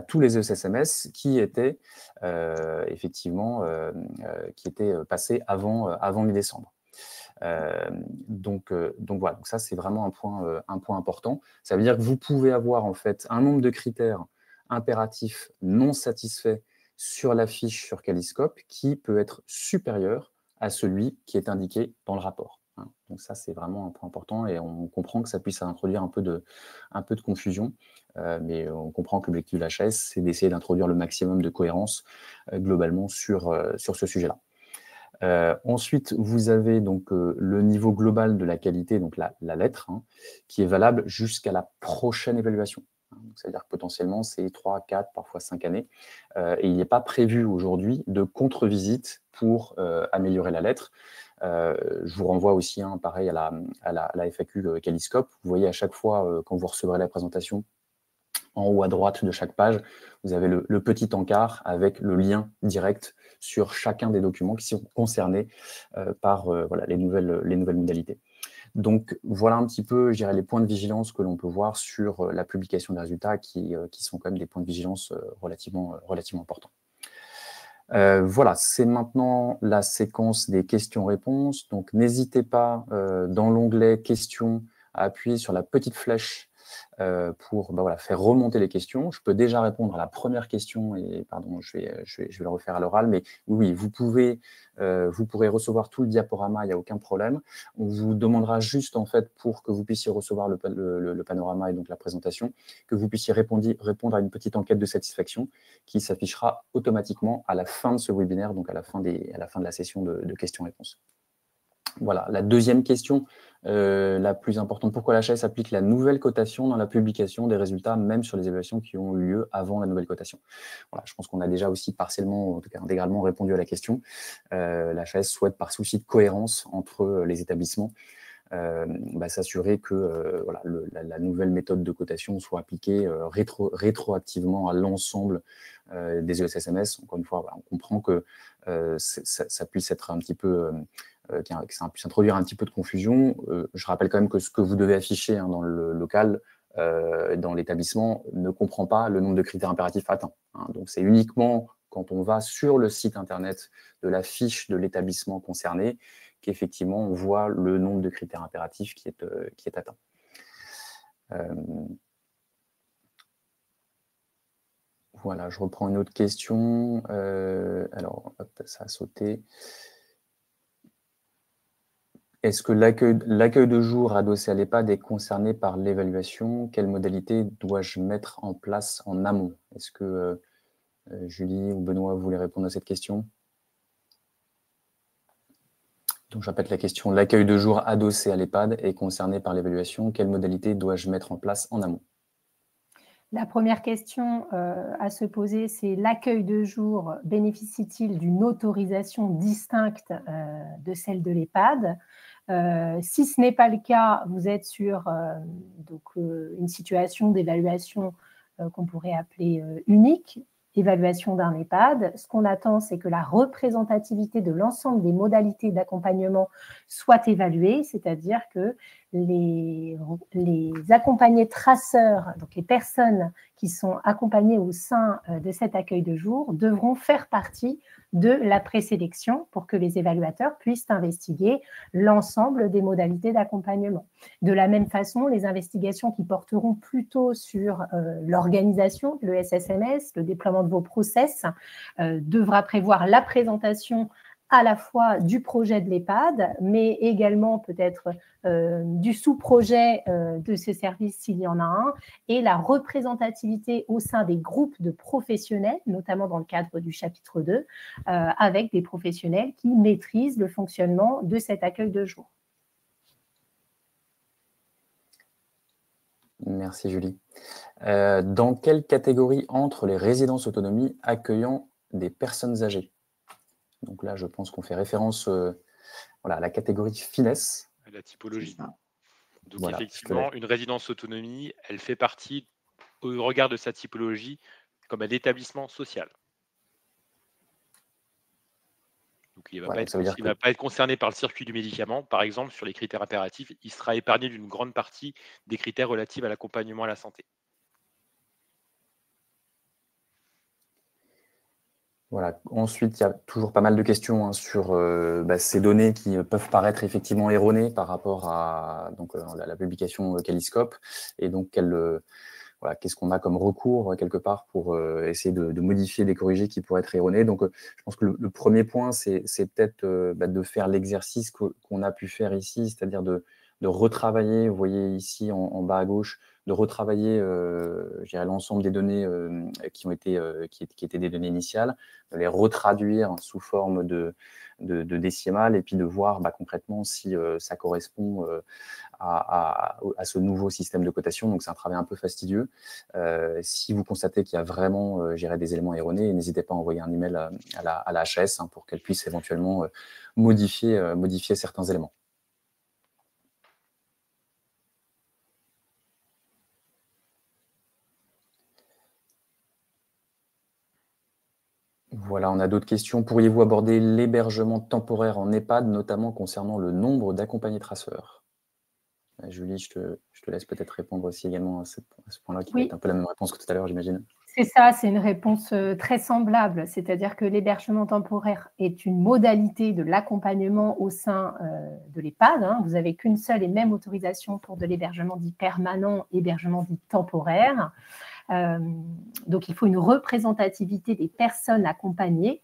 tous les ESSMS qui étaient effectivement qui étaient passés avant mi-décembre. Donc voilà, donc ça c'est vraiment un point important. Ça veut dire que vous pouvez avoir en fait un nombre de critères impératifs non satisfaits sur la fiche sur Caliscope qui peut être supérieur à celui qui est indiqué dans le rapport. Donc ça, c'est vraiment un point important et on comprend que ça puisse introduire un peu de confusion, mais on comprend que l'objectif de la HAS, c'est d'essayer d'introduire le maximum de cohérence globalement sur ce sujet-là. Ensuite, vous avez donc le niveau global de la qualité, donc la lettre, qui est valable jusqu'à la prochaine évaluation. C'est-à-dire que potentiellement, c'est 3, 4, parfois 5 années. Et il n'est pas prévu aujourd'hui de contre-visite pour améliorer la lettre. Je vous renvoie aussi, pareil, à la FAQ Caliscope. Vous voyez à chaque fois, quand vous recevrez la présentation, en haut à droite de chaque page, vous avez le petit encart avec le lien direct sur chacun des documents qui sont concernés par les nouvelles modalités. Donc, voilà un petit peu, je dirais, les points de vigilance que l'on peut voir sur la publication des résultats qui sont quand même des points de vigilance relativement importants. Voilà, c'est maintenant la séquence des questions-réponses. Donc, n'hésitez pas, dans l'onglet « Questions », à appuyer sur la petite flèche pour faire remonter les questions. Je peux déjà répondre à la première question, et pardon, je vais le refaire à l'oral, mais oui, vous pourrez recevoir tout le diaporama, il n'y a aucun problème. On vous demandera juste, en fait, pour que vous puissiez recevoir le panorama et donc la présentation, que vous puissiez répondre à une petite enquête de satisfaction qui s'affichera automatiquement à la fin de ce webinaire, donc à la fin de la session de questions-réponses. Voilà, la deuxième question, la plus importante, pourquoi la HAS applique la nouvelle cotation dans la publication des résultats, même sur les évaluations qui ont eu lieu avant la nouvelle cotation? Voilà, je pense qu'on a déjà aussi partiellement, en tout cas intégralement répondu à la question. La HAS souhaite, par souci de cohérence entre les établissements, s'assurer que voilà, la nouvelle méthode de cotation soit appliquée rétroactivement à l'ensemble des ESSMS. Encore une fois, voilà, on comprend que ça puisse être un petit peu, que ça puisse introduire un petit peu de confusion. Je rappelle quand même que ce que vous devez afficher dans le local, dans l'établissement, ne comprend pas le nombre de critères impératifs atteints. Donc, c'est uniquement quand on va sur le site internet de la fiche de l'établissement concerné qu'effectivement, on voit le nombre de critères impératifs qui est atteint. Voilà, je reprends une autre question. Alors, hop, ça a sauté. Est-ce que l'accueil de jour adossé à l'EHPAD est concerné par l'évaluation? Quelle modalité dois-je mettre en place en amont? Est-ce que Julie ou Benoît voulaient répondre à cette question? Donc, je répète la question. L'accueil de jour adossé à l'EHPAD est concerné par l'évaluation. Quelle modalité dois-je mettre en place en amont? La première question à se poser, c'est l'accueil de jour bénéficie-t-il d'une autorisation distincte de celle de l'EHPAD? Si ce n'est pas le cas, vous êtes sur une situation d'évaluation qu'on pourrait appeler unique, évaluation d'un EHPAD. Ce qu'on attend, c'est que la représentativité de l'ensemble des modalités d'accompagnement soit évaluée, c'est-à-dire que les accompagnés traceurs, donc les personnes qui sont accompagnées au sein de cet accueil de jour, devront faire partie de la présélection pour que les évaluateurs puissent investiguer l'ensemble des modalités d'accompagnement. De la même façon, les investigations qui porteront plutôt sur l'organisation, le SSMS, le déploiement de vos process, devra prévoir la présentation à la fois du projet de l'EHPAD, mais également peut-être du sous-projet de ce service s'il y en a un, et la représentativité au sein des groupes de professionnels, notamment dans le cadre du chapitre 2, avec des professionnels qui maîtrisent le fonctionnement de cet accueil de jour. Merci Julie. Dans quelle catégorie entrent les résidences autonomie accueillant des personnes âgées? Donc là, je pense qu'on fait référence voilà, à la catégorie finesse. La typologie. Donc voilà, effectivement, une résidence autonomie, elle fait partie, au regard de sa typologie, comme un établissement social. Donc il ne va pas être concerné par le circuit du médicament. Par exemple, sur les critères impératifs, il sera épargné d'une grande partie des critères relatifs à l'accompagnement à la santé. Voilà. Ensuite, il y a toujours pas mal de questions sur ces données qui peuvent paraître effectivement erronées par rapport à la publication Caliscope. Et donc, qu'est-ce qu'on a comme recours quelque part pour essayer de modifier, de corriger qui pourraient être erronés. Donc, je pense que le premier point, c'est peut-être de faire l'exercice qu'on a pu faire ici, c'est-à-dire de retravailler, vous voyez ici en bas à gauche, de retravailler l'ensemble des données qui étaient des données initiales, de les retraduire sous forme de décimales et puis de voir concrètement si ça correspond à ce nouveau système de cotation. Donc, c'est un travail un peu fastidieux. Si vous constatez qu'il y a vraiment des éléments erronés, n'hésitez pas à envoyer un email à la HS pour qu'elle puisse éventuellement modifier certains éléments. Voilà, on a d'autres questions. Pourriez-vous aborder l'hébergement temporaire en EHPAD, notamment concernant le nombre d'accompagnés traceurs? Julie, je te laisse peut-être répondre aussi également à ce point-là, qui va être un peu la même réponse que tout à l'heure, j'imagine. C'est ça, c'est une réponse très semblable, c'est-à-dire que l'hébergement temporaire est une modalité de l'accompagnement au sein de l'EHPAD. Vous n'avez qu'une seule et même autorisation pour de l'hébergement dit permanent, hébergement dit temporaire. Donc, il faut une représentativité des personnes accompagnées,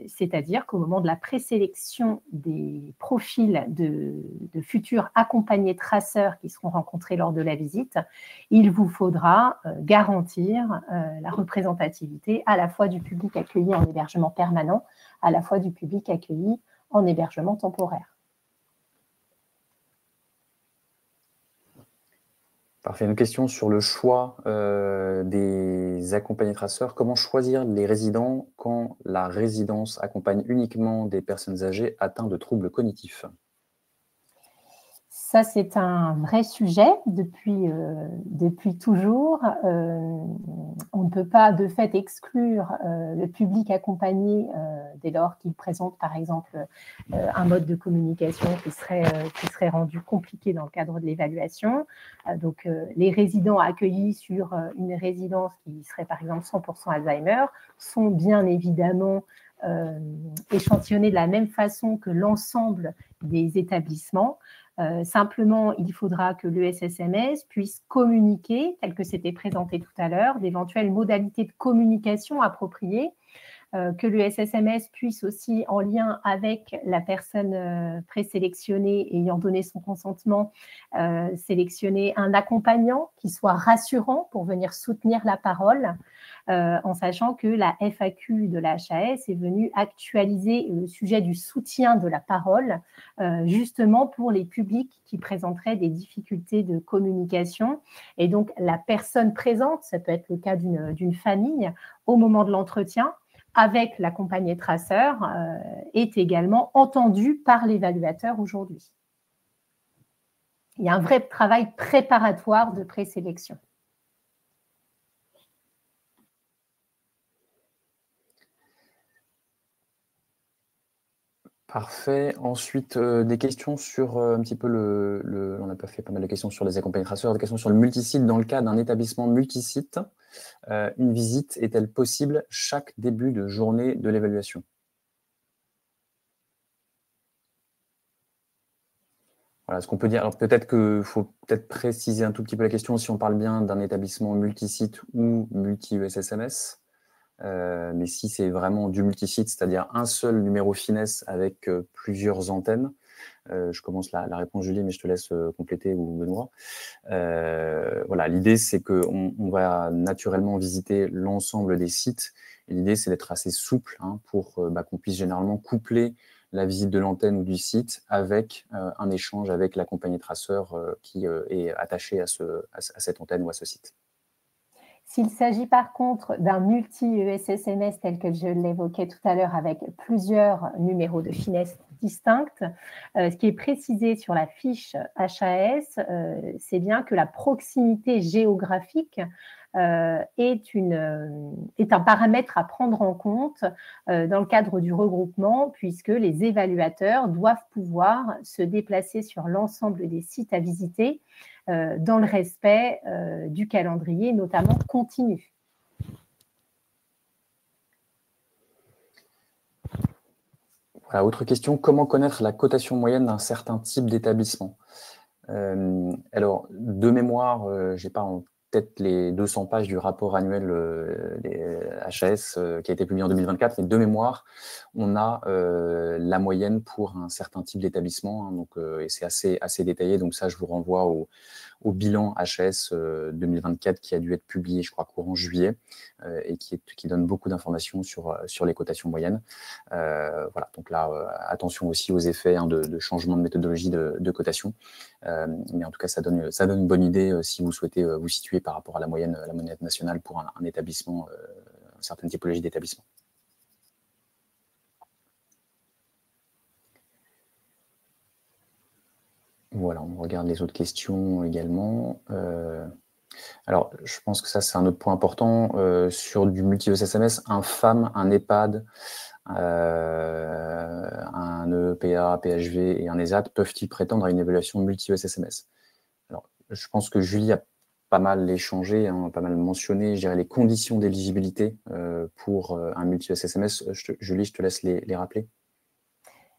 c'est-à-dire qu'au moment de la présélection des profils de futurs accompagnés traceurs qui seront rencontrés lors de la visite, il vous faudra garantir la représentativité à la fois du public accueilli en hébergement permanent, à la fois du public accueilli en hébergement temporaire. Parfait. Une question sur le choix des accompagnés traceurs. Comment choisir les résidents quand la résidence accompagne uniquement des personnes âgées atteintes de troubles cognitifs? Ça, c'est un vrai sujet depuis toujours. On ne peut pas de fait exclure le public accompagné dès lors qu'il présente par exemple un mode de communication qui serait rendu compliqué dans le cadre de l'évaluation. Donc les résidents accueillis sur une résidence qui serait par exemple 100% Alzheimer sont bien évidemment échantillonnés de la même façon que l'ensemble des établissements. Simplement, il faudra que l'ESSMS puisse communiquer, tel que c'était présenté tout à l'heure, d'éventuelles modalités de communication appropriées, que l'ESSMS puisse aussi, en lien avec la personne présélectionnée ayant donné son consentement, sélectionner un accompagnant qui soit rassurant pour venir soutenir la parole, en sachant que la FAQ de la HAS est venue actualiser le sujet du soutien de la parole, justement pour les publics qui présenteraient des difficultés de communication. Et donc, la personne présente, ça peut être le cas d'une famille, au moment de l'entretien, avec l'accompagné traceur, est également entendue par l'évaluateur aujourd'hui. Il y a un vrai travail préparatoire de présélection. Parfait. Ensuite, des questions sur un petit peu on n'a pas fait pas mal de questions sur les accompagnés traceurs, des questions sur le multisite. Dans le cas d'un établissement multisite, une visite est-elle possible chaque début de journée de l'évaluation? Voilà ce qu'on peut dire. Alors peut-être qu'il faut peut-être préciser un tout petit peu la question si on parle bien d'un établissement multisite ou multi-ESSMS. Mais si c'est vraiment du multisite, c'est-à-dire un seul numéro finesse avec plusieurs antennes, je commence la réponse, Julie, mais je te laisse compléter, ou Benoît. Voilà, l'idée, c'est qu'on va naturellement visiter l'ensemble des sites. L'idée, c'est d'être assez souple pour qu'on puisse généralement coupler la visite de l'antenne ou du site avec un échange avec l'accompagné traceur qui est attaché à cette antenne ou à ce site. S'il s'agit par contre d'un multi-ESSMS tel que je l'évoquais tout à l'heure avec plusieurs numéros de finesse distincts, ce qui est précisé sur la fiche HAS, c'est bien que la proximité géographique est un paramètre à prendre en compte dans le cadre du regroupement, puisque les évaluateurs doivent pouvoir se déplacer sur l'ensemble des sites à visiter dans le respect du calendrier, notamment continu. Voilà, autre question, comment connaître la cotation moyenne d'un certain type d'établissement? Alors, de mémoire, je n'ai pas en tête les 200 pages du rapport annuel des HAS qui a été publié en 2024, mais de mémoire, on a la moyenne pour un certain type d'établissement, et c'est assez détaillé, donc ça, je vous renvoie au bilan HAS 2024 qui a dû être publié, je crois, courant juillet, et qui donne beaucoup d'informations sur les cotations moyennes. Voilà, donc là, attention aussi aux effets de changement de méthodologie de cotation. Mais en tout cas, ça donne une bonne idée si vous souhaitez vous situer par rapport à la moyenne nationale pour un établissement, une certaine typologie d'établissement. Voilà, on regarde les autres questions également. Alors, je pense que ça, c'est un autre point important. Sur du multi-ESSMS, un FAM, un EHPAD, un EPA, PHV et un ESAT peuvent-ils prétendre à une évaluation multi-ESSMS? Alors, je pense que Julie a pas mal échangé, pas mal mentionné, je dirais, les conditions d'éligibilité pour un multi-ESSMS. Julie, je te laisse les rappeler.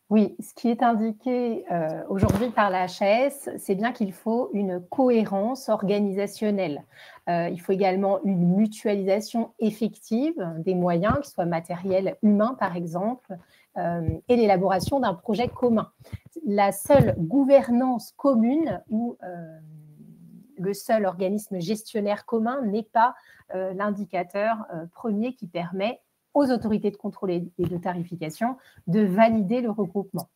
Oui, ce qui est indiqué aujourd'hui par la HAS, c'est bien qu'il faut une cohérence organisationnelle. Il faut également une mutualisation effective des moyens, qu'ils soient matériels, humains par exemple, et l'élaboration d'un projet commun. La seule gouvernance commune ou le seul organisme gestionnaire commun n'est pas l'indicateur premier qui permet aux autorités de contrôle et de tarification de valider le regroupement.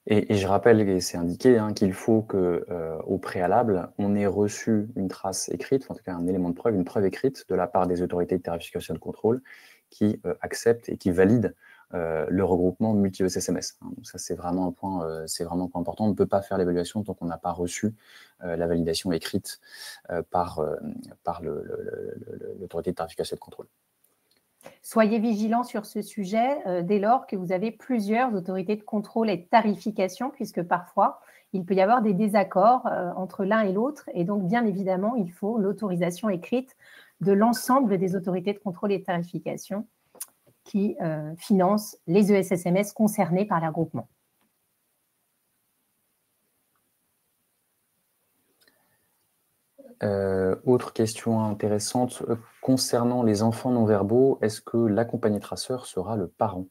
Et je rappelle, et c'est indiqué, qu'il faut qu'au préalable, on ait reçu une trace écrite, en tout cas un élément de preuve, une preuve écrite de la part des autorités de tarification et de contrôle qui acceptent et qui valident le regroupement multi-ESSMS. Donc ça, c'est vraiment un point important. On ne peut pas faire l'évaluation tant qu'on n'a pas reçu la validation écrite par l'autorité de tarification et de contrôle. Soyez vigilants sur ce sujet dès lors que vous avez plusieurs autorités de contrôle et de tarification, puisque parfois, il peut y avoir des désaccords entre l'un et l'autre. Et donc, bien évidemment, il faut l'autorisation écrite de l'ensemble des autorités de contrôle et de tarification qui financent les ESSMS concernés par les regroupements. Autre question intéressante, concernant les enfants non-verbaux, est-ce que l'accompagné traceur sera le parent?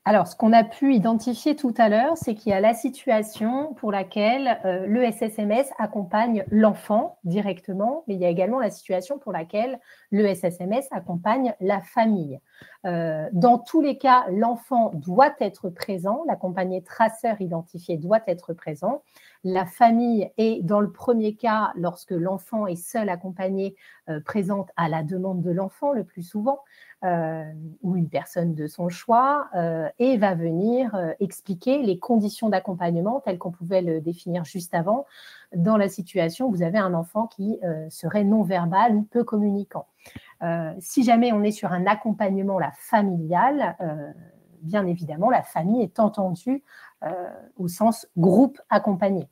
Alors, ce qu'on a pu identifier tout à l'heure, c'est qu'il y a la situation pour laquelle le SSMS accompagne l'enfant directement, mais il y a également la situation pour laquelle le SSMS accompagne la famille. Dans tous les cas, l'enfant doit être présent, l'accompagné traceur identifié doit être présent. La famille est, dans le premier cas, lorsque l'enfant est seul accompagné, présente à la demande de l'enfant le plus souvent, ou une personne de son choix, et va venir expliquer les conditions d'accompagnement telles qu'on pouvait le définir juste avant, dans la situation où vous avez un enfant qui serait non-verbal ou peu communicant. Si jamais on est sur un accompagnement familial, bien évidemment, la famille est entendue au sens groupe accompagné.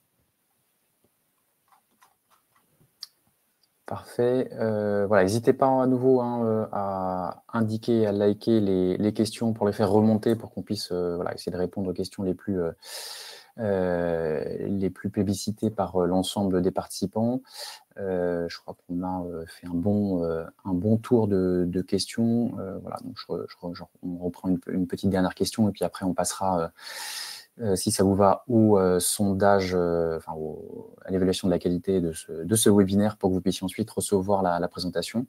Parfait. Voilà, n'hésitez pas à nouveau à indiquer, à liker les questions pour les faire remonter, pour qu'on puisse essayer de répondre aux questions les plus plébiscitées par l'ensemble des participants. Je crois qu'on a fait un bon tour de questions. Voilà, donc on reprend une petite dernière question et puis après on passera, si ça vous va, au sondage, à l'évaluation de la qualité de ce webinaire pour que vous puissiez ensuite recevoir la présentation.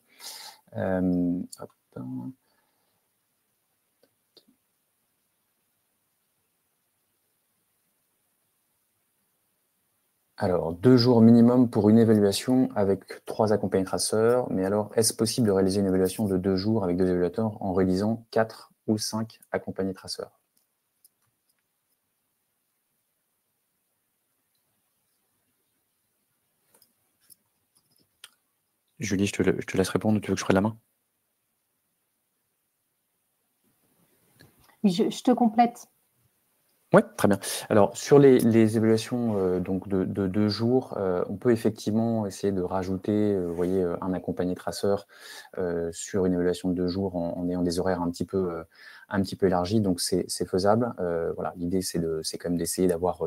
Alors, 2 jours minimum pour une évaluation avec 3 accompagnés traceurs. Mais alors, est-ce possible de réaliser une évaluation de 2 jours avec 2 évaluateurs en réalisant 4 ou 5 accompagnés traceurs? Julie, je te laisse répondre. Tu veux que je prenne la main? Oui, je te complète. Oui, très bien. Alors, sur les évaluations donc de 2 jours, on peut effectivement essayer de rajouter un accompagné traceur sur une évaluation de 2 jours en ayant des horaires un petit peu élargis. Donc, c'est faisable. Voilà, l'idée, c'est quand même d'essayer d'avoir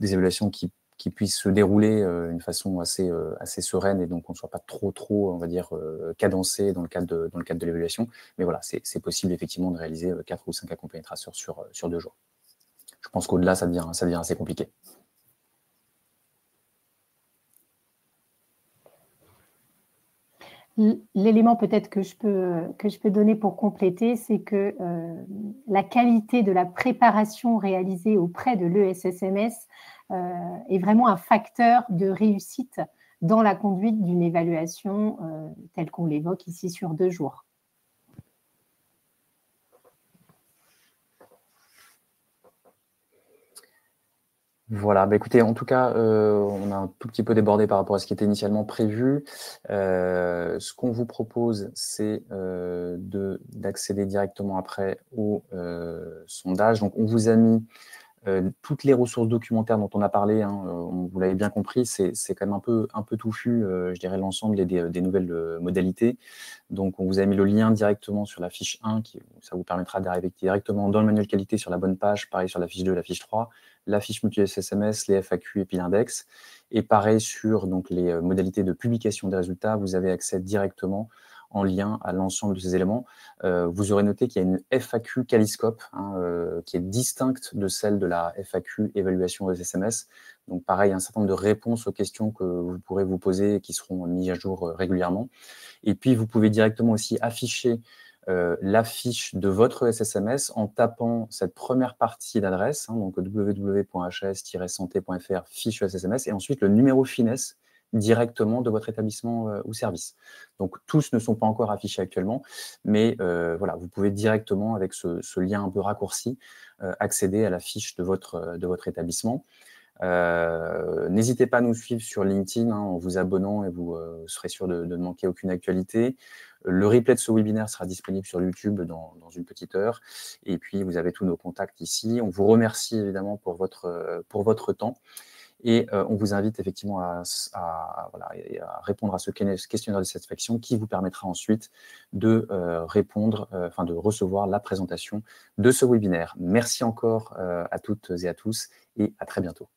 des évaluations qui puissent se dérouler d'une façon assez sereine et donc on ne soit pas trop, on va dire, cadencé dans le cadre de l'évaluation. Mais voilà, c'est possible effectivement de réaliser 4 ou 5 accompagnés traceurs sur 2 jours. Je pense qu'au-delà, ça devient assez compliqué. L'élément peut-être que je peux donner pour compléter, c'est que la qualité de la préparation réalisée auprès de l'ESSMS est vraiment un facteur de réussite dans la conduite d'une évaluation telle qu'on l'évoque ici sur 2 jours. Voilà, écoutez, en tout cas, on a un tout petit peu débordé par rapport à ce qui était initialement prévu. Ce qu'on vous propose, c'est d'accéder directement après au sondage. Donc, on vous a mis toutes les ressources documentaires dont on a parlé, vous l'avez bien compris, c'est quand même un peu touffu, je dirais, l'ensemble des nouvelles modalités. Donc, on vous a mis le lien directement sur la fiche 1, ça vous permettra d'arriver directement dans le manuel qualité sur la bonne page, pareil sur la fiche 2, la fiche 3, la fiche multi-SSMS, les FAQ et puis l'index. Et pareil sur donc, les modalités de publication des résultats, vous avez accès directement en lien à l'ensemble de ces éléments. Vous aurez noté qu'il y a une FAQ Caliscope qui est distincte de celle de la FAQ évaluation ESSMS. Donc pareil, un certain nombre de réponses aux questions que vous pourrez vous poser et qui seront mises à jour régulièrement. Et puis, vous pouvez directement aussi afficher la fiche de votre ESSMS en tapant cette première partie d'adresse, donc www.hs-santé.fr, fiche ESSMS, et ensuite le numéro FINES directement de votre établissement ou service. Donc, tous ne sont pas encore affichés actuellement, mais voilà, vous pouvez directement, avec ce lien un peu raccourci, accéder à la fiche de votre établissement. N'hésitez pas à nous suivre sur LinkedIn en vous abonnant et vous serez sûr de ne manquer aucune actualité. Le replay de ce webinaire sera disponible sur YouTube dans une petite heure. Et puis, vous avez tous nos contacts ici. On vous remercie évidemment pour votre temps. Et on vous invite effectivement à répondre à ce questionnaire de satisfaction qui vous permettra ensuite de de recevoir la présentation de ce webinaire. Merci encore à toutes et à tous et à très bientôt.